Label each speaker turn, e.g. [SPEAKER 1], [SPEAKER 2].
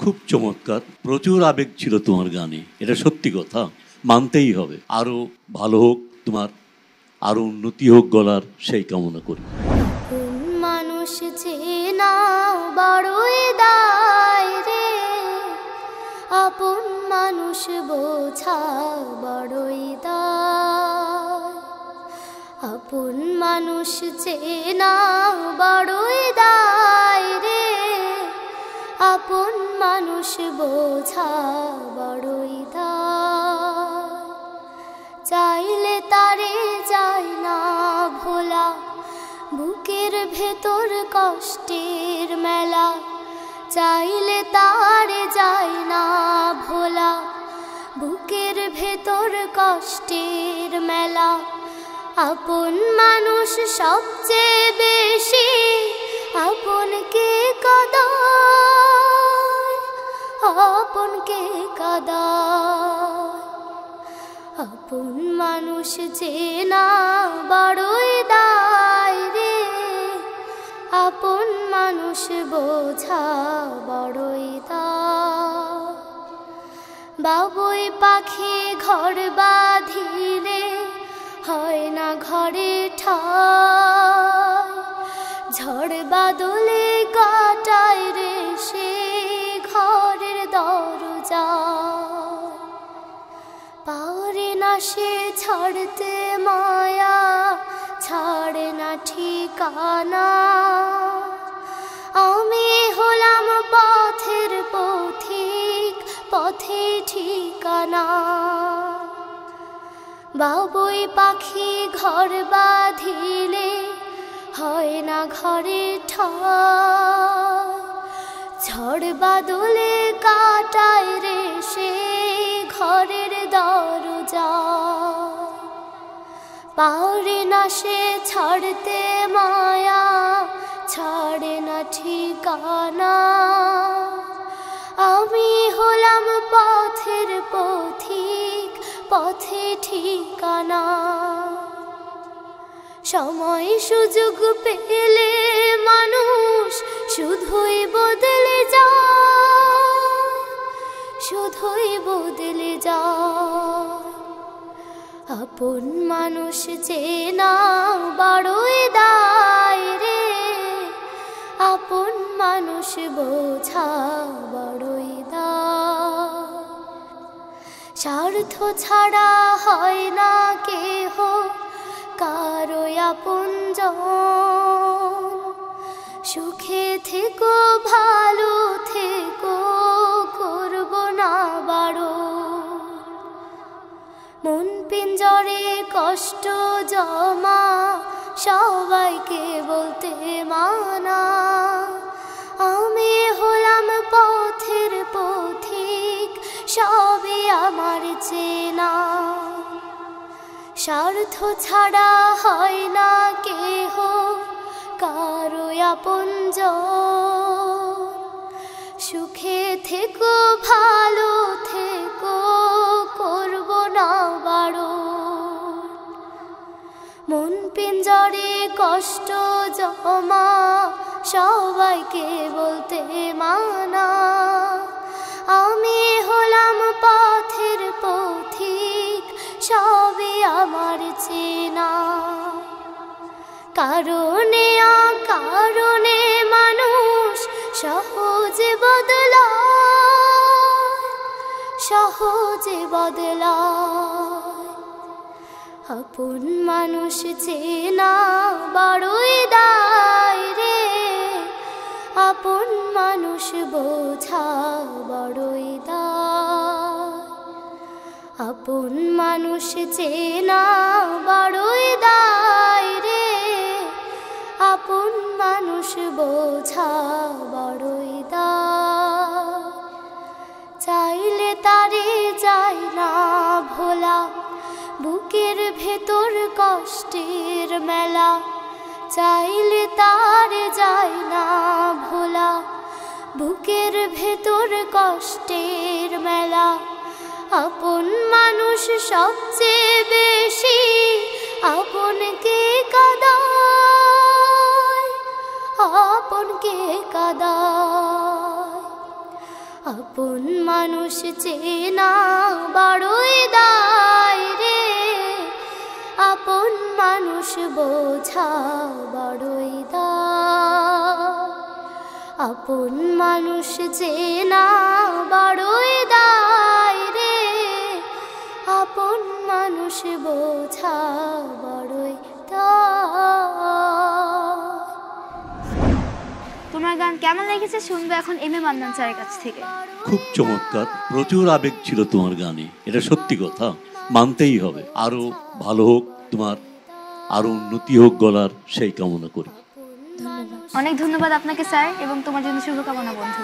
[SPEAKER 1] খুব চমৎকার, প্রচুর আবেগ ছিল তোমার গানে, এটা সত্যি কথা, মানতেই হবে। আরো ভালো হোক তোমার, আরো উন্নতি হোক গলার, সেই কামনা করি।
[SPEAKER 2] মানুষ চেনা বড়ই দায় রে, আপন মানুষ বোঝা বড়ই দায়, আপন মানুষ চেনা বড়ই দায় রে, আপন মানুষ বোঝা বড়ই দায়, চাইলে তারে যায় না ভোলা, বুকের ভেতর কষ্টের মেলা, চাইলে তারে যায় না ভোলা, বুকের ভেতর কষ্টের মেলা, আপন মানুষ সবচেয়ে বেশি আপনকে কাঁদায়, আপনকে কাঁদায়, আপন মানুষ চেনা বড়ই দায় রে, আপন মানুষ বোঝা বড়ই দায়, বাবুই পাখি ঘর বাঁধিলে হয় না ঘরে ঠাই, ঝড় বাদলে কাটায় রে সে ঘরের দরজা, পারে না সে ছাড়তে মায়া, ছাড়ে না ঠিকানা, আমি হলাম পথের পথিক, পথে ঠিকানা, বাবুই পাখি ঘর বাঁধিলে হয় না ঘরে ঠাই, ঝড় বাদলে কাটায় রে সে ঘরের দরজা, পারে না সে ছাড়তে মায়া, ছাড়ে না ঠিকানা, আমি হলাম পথের পথিক, পথে ঠিকানা, সময় সুযোগ পেলে মানুষ শুধুই বদলে যায়, শুধুই বদলে যায়, আপন মানুষ চেনা বড়ই দায় রে, আপন মানুষ বোঝা বড়ই দায়, স্বার্থ ছাড়া হয় না কেহ কারো আপনজন, সুখে থেকো ভালো থেকো করব না বারণ, মন পিঞ্জরে কষ্ট জমা সবাইকে বলতে মানা, আমি হলাম পথের পথিক সবই আমার চেনা, স্বার্থ ছাড়া হয় না কেহ কারো আপনজন, সুখে থেকো ভালো থেকো করব না বারণ, মন পিঞ্জরে কষ্ট জমা সবাইকে বলতে মানা, আমি হলাম পথের পথিক সবই আমার চেনা, কারণে অকারণে মানুষ সহজে বদলায়, সহজে বদলায়, আপন মানুষ চেনা বড়ই দায় রে, আপন মানুষ বোঝা বড়ই দায়, আপন মানুষ চেনা বড়ই দায় রে, আপন মানুষ বোঝা বড়ই দায়, চাইলে তারে যায় না ভোলা, বুকের ভেতর কষ্টের মেলা, চাইলে তারে যায় না ভোলা, বুকের ভেতর কষ্টের মেলা, আপন মানুষ সবচেয়ে বেশি আপনকে কাঁদায়, আপনকে কাঁদায়, আপন মানুষ চেনা বড়ই দায় রে, আপন মানুষ বোঝা বড়ই দায়, আপন মানুষ চেনা বড়ই দায় রে, আপন মানুষ বোঝা বড়ই দায়।
[SPEAKER 3] তোমার গান কেমন লেগেছে শুনবো এখন এম এ মান্নান স্যারের কাছ থেকে।
[SPEAKER 1] খুব চমৎকার, প্রচুর আবেগ ছিল তোমার গানে, এটা সত্যি কথা, মানতেই হবে। আরো ভালো হোক তোমার, আরো উন্নতি হোক গলার, সেই কামনা করি।
[SPEAKER 3] অনেক ধন্যবাদ আপনাকে স্যার, এবং তোমার জন্য শুভকামনা বন্ধু।